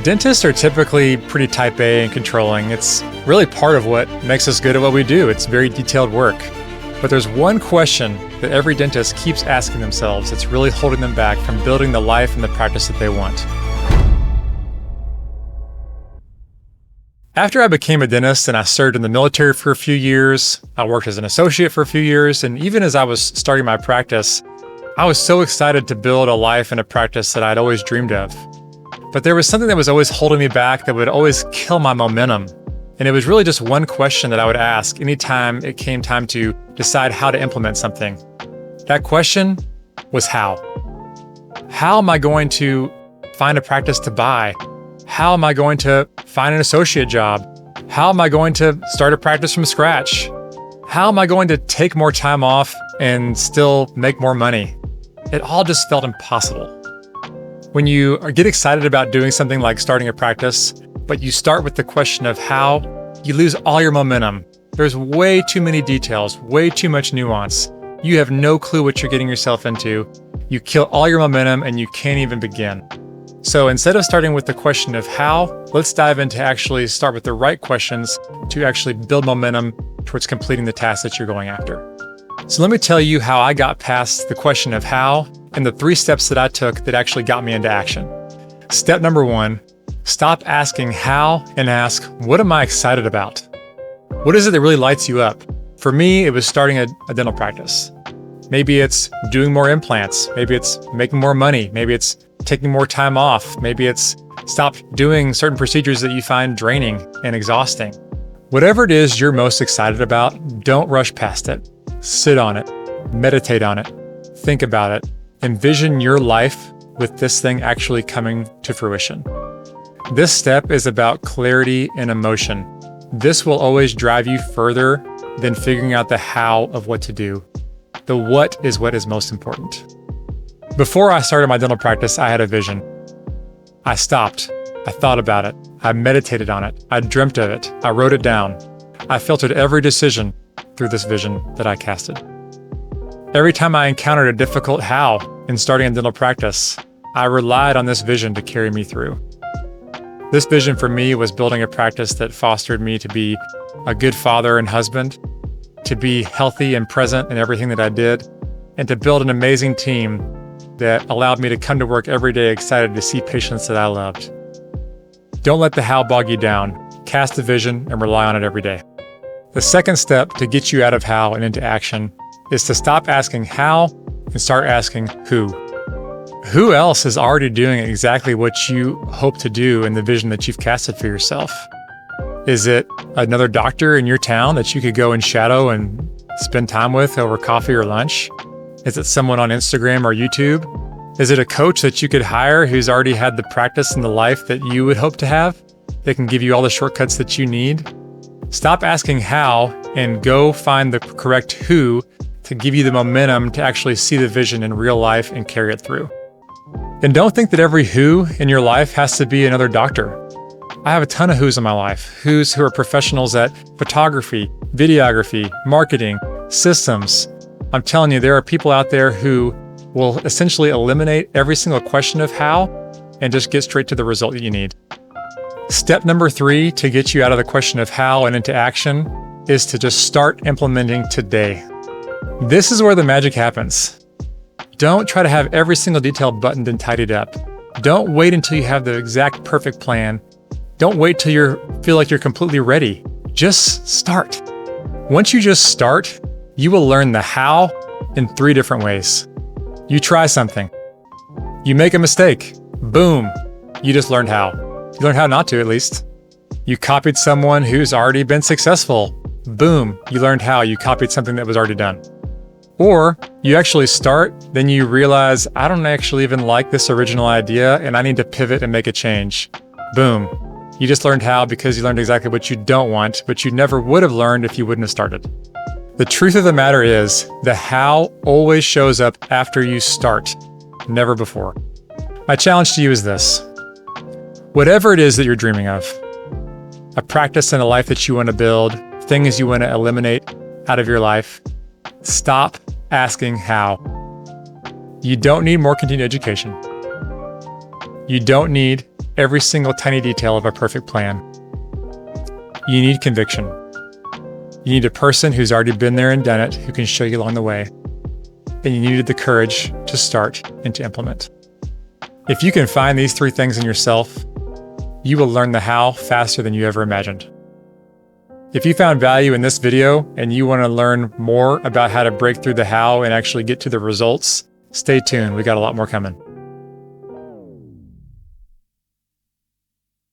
Dentists are typically pretty type A and controlling. It's really part of what makes us good at what we do. It's very detailed work. But there's one question that every dentist keeps asking themselves that's really holding them back from building the life and the practice that they want. After I became a dentist and I served in the military for a few years, I worked as an associate for a few years, and even as I was starting my practice, I was so excited to build a life and a practice that I'd always dreamed of. But there was something that was always holding me back that would always kill my momentum. And it was really just one question that I would ask anytime it came time to decide how to implement something. That question was how. How am I going to find a practice to buy? How am I going to find an associate job? How am I going to start a practice from scratch? How am I going to take more time off and still make more money? It all just felt impossible. When you get excited about doing something like starting a practice, but you start with the question of how, you lose all your momentum. There's way too many details, way too much nuance. You have no clue what you're getting yourself into. You kill all your momentum and you can't even begin. So instead of starting with the question of how, let's dive into actually start with the right questions to actually build momentum towards completing the task that you're going after. So let me tell you how I got past the question of how and the 3 steps that I took that actually got me into action. Step number 1, stop asking how and ask, what am I excited about? What is it that really lights you up? For me, it was starting a dental practice. Maybe it's doing more implants. Maybe it's making more money. Maybe it's taking more time off. Maybe it's stop doing certain procedures that you find draining and exhausting. Whatever it is you're most excited about, don't rush past it. Sit on it, meditate on it, think about it, envision your life with this thing actually coming to fruition. This step is about clarity and emotion. This will always drive you further than figuring out the how of what to do. The what is what is most important. Before I started my dental practice, I had a vision. I stopped. I thought about it. I meditated on it. I dreamt of it. I wrote it down. I filtered every decision through this vision that I casted. Every time I encountered a difficult how in starting a dental practice, I relied on this vision to carry me through. This vision for me was building a practice that fostered me to be a good father and husband, to be healthy and present in everything that I did, and to build an amazing team that allowed me to come to work every day excited to see patients that I loved. Don't let the how bog you down. Cast a vision and rely on it every day. The second step to get you out of how and into action is to stop asking how and start asking who. Who else is already doing exactly what you hope to do in the vision that you've casted for yourself? Is it another doctor in your town that you could go and shadow and spend time with over coffee or lunch? Is it someone on Instagram or YouTube? Is it a coach that you could hire who's already had the practice and the life that you would hope to have? They can give you all the shortcuts that you need. Stop asking how and go find the correct who to give you the momentum to actually see the vision in real life and carry it through. And don't think that every who in your life has to be another doctor. I have a ton of who's in my life, who's who are professionals at photography, videography, marketing, systems. I'm telling you, there are people out there who will essentially eliminate every single question of how and just get straight to the result that you need. Step number 3 to get you out of the question of how and into action is to just start implementing today. This is where the magic happens. Don't try to have every single detail buttoned and tidied up. Don't wait until you have the exact perfect plan. Don't wait till you feel like you're completely ready. Just start. Once you just start, you will learn the how in 3 different ways. You try something. You make a mistake. Boom. You just learned how. You learned how not to, at least. You copied someone who's already been successful. Boom. You learned how. You copied something that was already done. Or you actually start, then you realize, I don't actually even like this original idea and I need to pivot and make a change. Boom. You just learned how because you learned exactly what you don't want, but you never would have learned if you wouldn't have started. The truth of the matter is, the how always shows up after you start, never before. My challenge to you is this. Whatever it is that you're dreaming of, a practice and a life that you want to build, things you want to eliminate out of your life, stop asking how. You don't need more continued education. You don't need every single tiny detail of a perfect plan. You need conviction. You need a person who's already been there and done it, who can show you along the way. And you needed the courage to start and to implement. If you can find these 3 things in yourself, you will learn the how faster than you ever imagined. If you found value in this video and you want to learn more about how to break through the how and actually get to the results, stay tuned. We got a lot more coming.